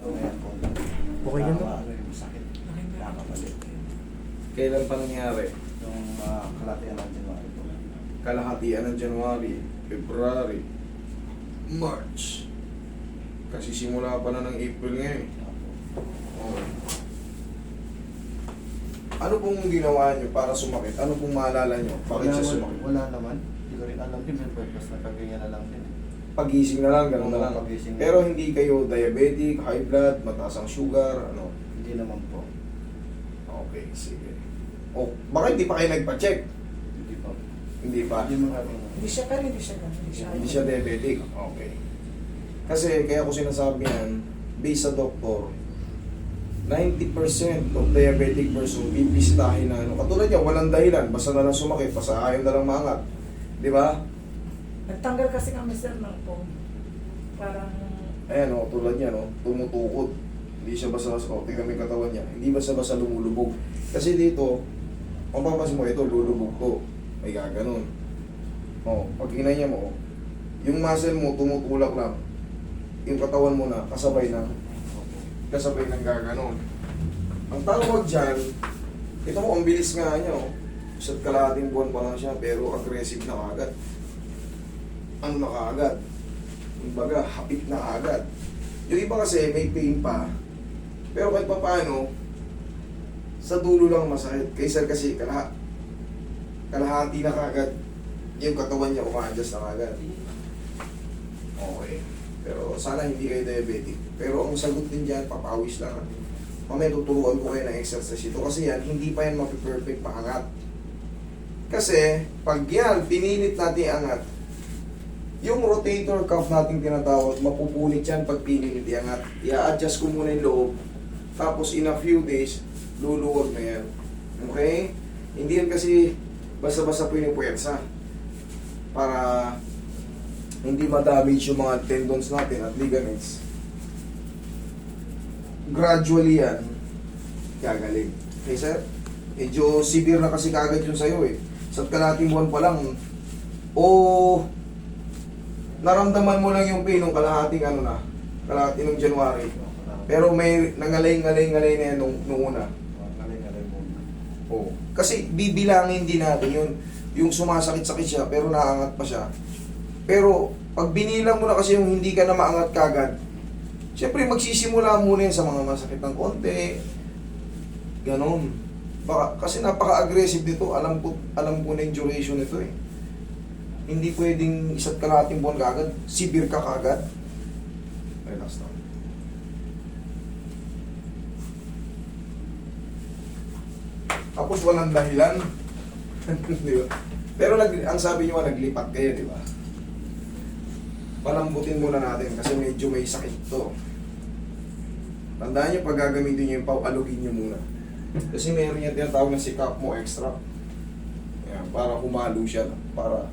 Ayan po. Okay ka na? Ano yung sakit? Nakakabalik. Kailan pa nangyari? Yung kalatian ng January po. Kalahatian ng January, February, March. Kasi simula pa na ng April ngayon. Okay. Ano pong ginawa nyo para sumakit? Ano pong maalala nyo? Bakit siya sumakit? Wala naman. Hindi ko rin alam din. Basta nagkaganyan na lang din. Pagising na lang, gano'n na lang. Pagising na Pero lang. hindi kayo diabetic, high blood, mataas ang sugar, ano? Hindi naman po. Okay, sige. O, baka hindi pa kayo nagpa-check? Hindi po. Hindi pa? Hindi mga Hindi siya ka, hindi siya ka. Hindi siya diabetic? Okay. Kasi kaya ko sinasabi yan, based sa doktor, 90% of diabetic person bibisitahin na ano. Katulad niya, walang dahilan, basta na lang sumakit, basta ayaw na lang maangat. Di ba? Nagtanggal kasi kami sir ng phone. Parang, Ayan o, tulad niya, no? Tumutukod. Hindi siya basta-basta, o, tingnan mo yung katawan niya. Hindi basta-basta lumulubog. Kasi dito, kung papansin mo, ito, lulubog to. May gaganon. O, pag hinay niya mo, yung muscle mo, tumutulak lang. Yung katawan mo na, kasabay ng gaganon. Ang tawag dyan, ito mo, ang bilis nga niya, o. Isa't kalahating buwan pa lang siya, pero aggressive na kagad. Ano na kaagad? Kumbaga, hapit na kaagad. Yung iba kasi may pain pa, pero kahit pa paano, sa dulo lang masakit. Kaysa kasi kalahati na kaagad, yung katawan niya uma-adjust na kaagad. Okay. Pero sana hindi kayo diabetic. Pero ang sagot din dyan, papawis lang. Mamaya tuturuan ko kayo ng exercise ito. Kasi yan, hindi pa yan mapiperfect paangat. Kasi, pag yan, pinilit natin angat, yung rotator cuff natin tinatawag, mapupunit yan pag pinilit iangat. I-adjust ko muna yung loob. Tapos in a few days, luluwag na yan. Okay? Hindi yan kasi basta-basta pinipuwersa. Para hindi ma-damage yung mga tendons natin at ligaments. Gradually yan, gagaling. Okay, sir? Medyo severe na kasi kagad yun sa'yo eh. Sa kalating buwan pa lang, naramdaman mo lang yung pain nung kalahating kalahati nung January. Pero may nangalay na yan nung una. Ngalay-ngalay mo. Oo. Kasi bibilangin din natin yun. Yung sumasakit-sakit siya, pero naangat pa siya. Pero, pag binilang mo na kasi yung hindi ka na maangat kagad, syempre magsisimula muna yan sa mga masakit ng konti. Ganon. Kasi napaka-aggressive dito. Alam ko na yung duration nito eh. Hindi pwedeng isa't kalahating buwan kagad. Severe ka kagad. Relax lang. Tapos walang dahilan. Di ba? Pero ang sabi niyo naglipat kayo, di ba? Palambutin muna natin kasi medyo may sakit to. Tandaan niyo, pag gagamitin niyo yung pau, alugin niyo muna. Kasi meron yan tinatawag na sikap mo extra. Yan, para humalo siya, para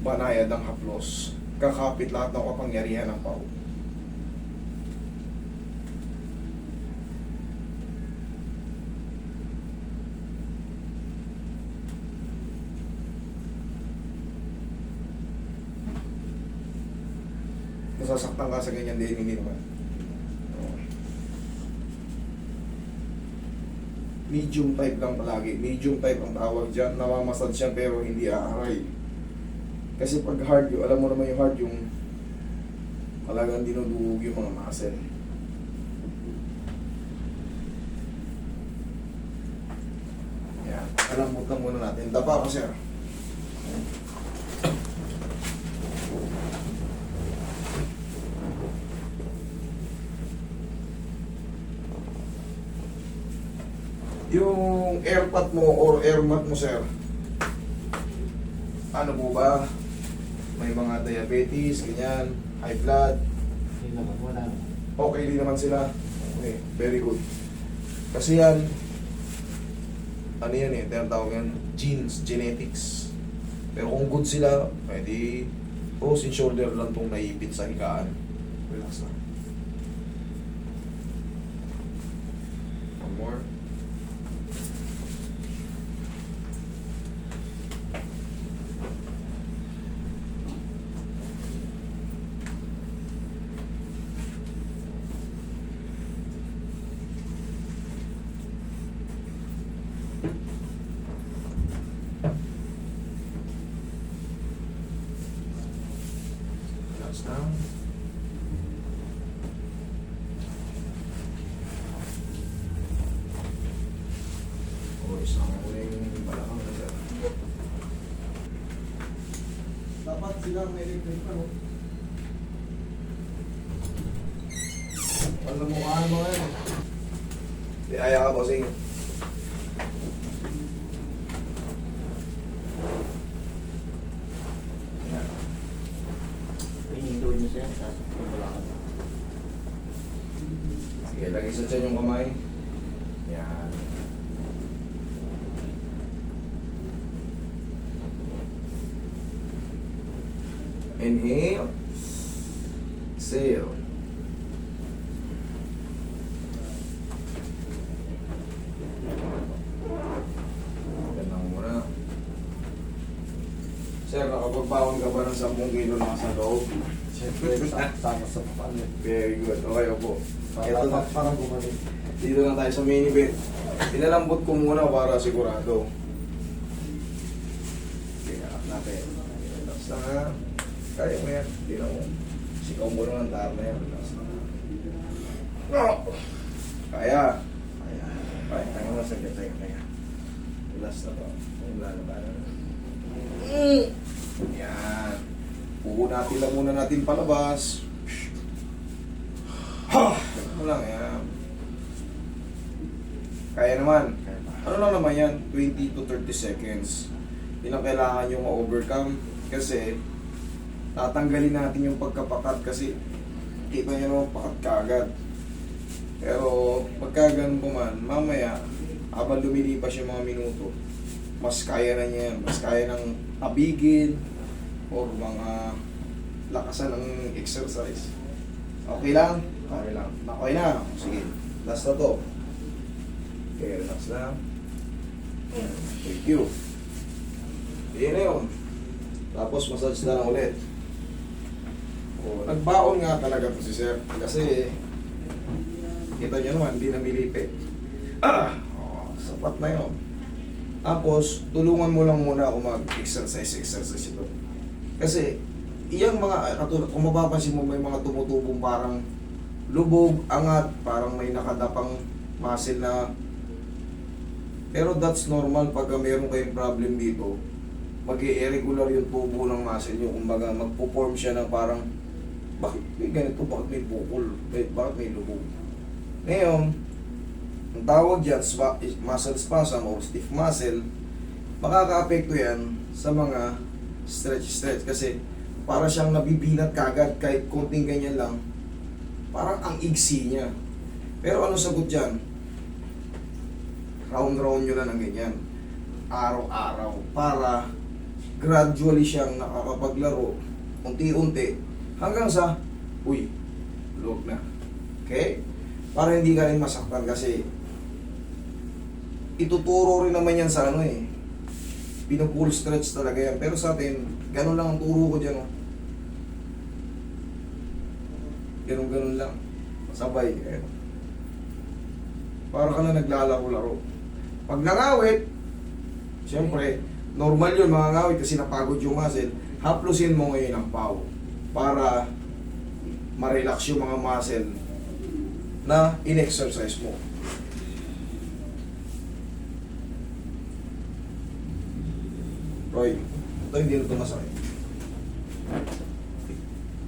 banayad ang haplos. Kakapit lahat ng kapangyarihan ng pau. Nasasaktan ka sa ganyan din, hindi naman. Okay. Medium type lang palagi. Medium type ang tawag dyan. Namamasad siya pero hindi aaray. Kasi pag hard yung, alam mo naman yung hard yung talagang dinudugog yung mga muscle. Yan. Alambot lang muna natin. Tapa ko sir. Yung airpot mo or airmat mo sir, ano po ba? May mga diabetes, ganyan, high blood. Hindi naman. Wala. Okay din naman sila. Okay, very good. Kasi yan, ano yan eh, tinatawag yan, genes, genetics. Pero kung good sila, pwede toes and shoulder lang itong naipit sa higaan. Relax lang. One more. Ayos lang muna yung balakang na sir. Dapat sila may electric pa, no? Alam mo ka mo ngayon. Iyaya ka, bossing. Pinindol niyo siya, tapos wala ka. Sige, lagay sa tiyan yung kamay. Yan. Inhale. Exhale. Ganun muna. Sir, nakapagbaon ka ba ng 10 kilo na sa loob? Siyempre, sama sa paano. Very good. Okay, opo. Ito na. Parang bumalik. Dito na tayo sa mini bed. Pinalambot ko muna para sigurado. Okay, akap natin. Relax lang ha. Kaya mo yan. Hindi na mo. Sikaw mo lang ang taar na yan. Relax lang ha. No! Kaya. Kaya. Kaya. Kaya mo saglit tayo. Kaya. Relax na to. Wala na ba na. Yan. Puhunatin lang muna natin palabas. Ha! Ganun mo lang yan. Kaya naman. Ano lang naman yan? 20 to 30 seconds. Yun ang kailangan nyo ma-overcome. Kasi, tatanggalin natin yung pagkapakat kasi kita nyo naman pakat kaagad. Pero, pagka ganun po man, mamaya, habang lumilipas yung mga minuto, mas kaya na niya yan. Mas kaya ng tabigin or mga lakasan ng exercise. Okay lang? Okay lang. Okay na. Sige. Last na to. Okay, relax lang. Thank you. Yan na yun. Tapos massage na lang ulit. O, nagbaon nga talaga to si sir. Kasi, kita nyo naman, hindi na milipit. O, sapat na yun. Tapos, tulungan mo lang muna ako mag-exercise ito. Kasi, iyang mga, katulad, kung mapapansin mo, may mga tumutubong parang lubog, angat, parang may nakadapang muscle na. Pero that's normal pagka meron kayong problem dito. Mag-i-irregular yung tubo ng muscle nyo. Kumbaga, magpo-form siya ng parang, bakit may ganito? Bakit may bukol? Bakit may lubog? Ngayon, ang tawag dyan, muscle spasm or stiff muscle, makaka-apekto yan sa mga stretch. Kasi, para siyang nabibinat kagad kahit konting ganyan lang. Parang ang igsi niya. Pero ano sagot dyan? Round nyo lang ng ganyan. Araw-araw. Para gradually siyang nakakapaglaro. Unti-unti. Hanggang sa, uy, log na. Okay? Para hindi ka rin masaktan kasi ituturo rin naman yan sa ano eh. Pinupull stretch talaga yan. Pero sa atin, ganun lang ang turo ko dyan. Oh. Ganun lang. Sabay. Eh. Para ka na naglalaro-laro. Pag nangawit, siyempre, normal yun mga ngawit kasi napagod yung muscle. Haplusin mo ngayon ang pau para ma-relax yung mga muscle na in-exercise mo. Roy, ito hindi na ito masakit.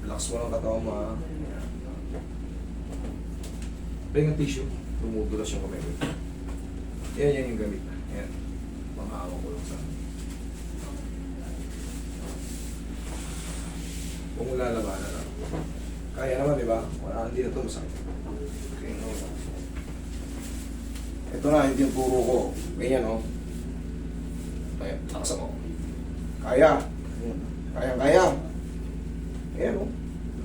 Relax mo lang katawan mo ha. Bring ang tissue. Tumudulas yung kamay ko. Yan yung gamit na. Yan. Panghawa ko lang sa kung lalabanan lang. Kaya naman, di ba? Wala, hindi na ito masakit. Okay, no. Ito na, hindi yung turo ko. Ganyan, no? Kaya, lakas ako. Kaya. Kaya. Ayan, no?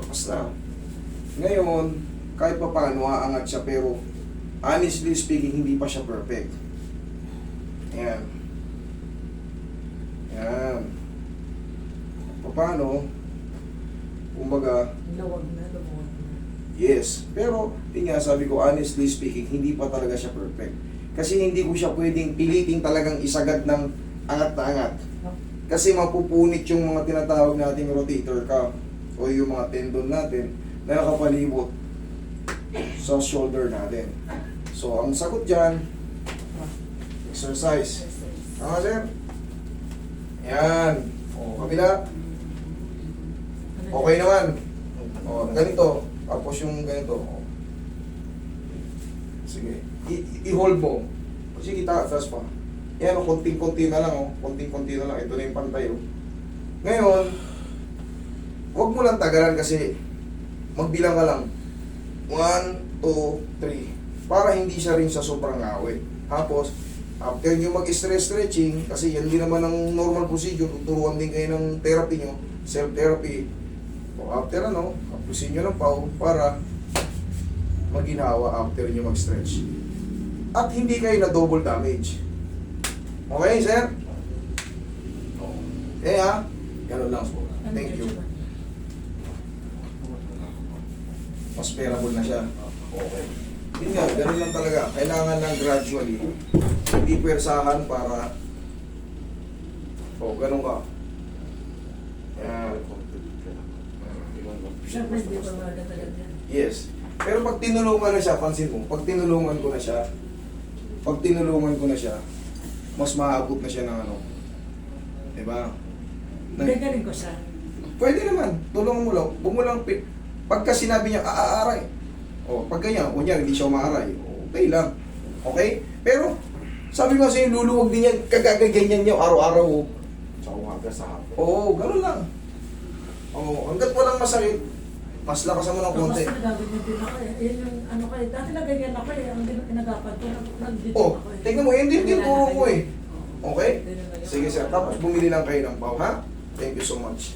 Lakas na. Ngayon, kahit pa paano, aangat siya, pero honestly speaking, hindi pa siya perfect. Ayan. Ayan. Paano, kumbaga, Lawag na. yes. Pero, yun nga, sabi ko, honestly speaking, hindi pa talaga siya perfect. Kasi hindi ko siya pwedeng piliting talagang isagad ng angat na angat. Kasi mapupunit yung mga tinatawag nating rotator cuff o yung mga tendon natin na nakapalibot sa shoulder natin. So, ang sagot dyan, exercise. Tama, sir? Yan. O, kabila. Okay naman. O, ganito. Tapos yung ganito. O. Sige. I-hold mo. Sige, taas pa. Yan, o, konting-konti na lang. O. Konting-konti na lang. Ito na yung pantay. O. Ngayon, huwag mo lang tagalan kasi magbilang ka lang. 1, 2, 3. Para hindi siya rin sa sobrang awit. Tapos, after nyo mag-stress stretching, kasi yan din naman ang normal procedure, tuturuan din kayo ng therapy nyo, self-therapy. O after kapusin nyo ng pau para maginawa after nyo mag-stretch. At hindi kayo na double damage. Okay, sir? Okay, ha? Ganun lang po. Thank you. Mas bearable na siya. Okay. Yun nga, ganun lang talaga. Kailangan lang gradually. Hindi pwersahan para ganun ka. Yan. Siyempre, hindi pa magdadalag yan. Yes. Pero pag tinulungan na siya, pansin mo, pag tinulungan ko na siya, mas maabot na siya ng diba? Gagaling ko siya. Pwede naman, tulungan mo lang. Huwag mo lang, pagka sinabi niya, aaray. Pag ganyan, kunyari, hindi siya umaaray. Okay lang. Okay? Pero, sabi ko kasi, luluwag din yan, kagaganyan niya araw-araw. Tsaka umaga sa hapon. Oo, ganun lang. Hanggat walang masakit, mas lakasan mo ng konti. Mas nagaganyan din ako eh. Yun yung dati na ganyan ako eh. Ang pinagapan ko, nandito ako eh. Tingnan mo, yun din yung turo ko eh. Okay? Sige sir, tapos bumili lang kayo ng pau, ha? Thank you so much.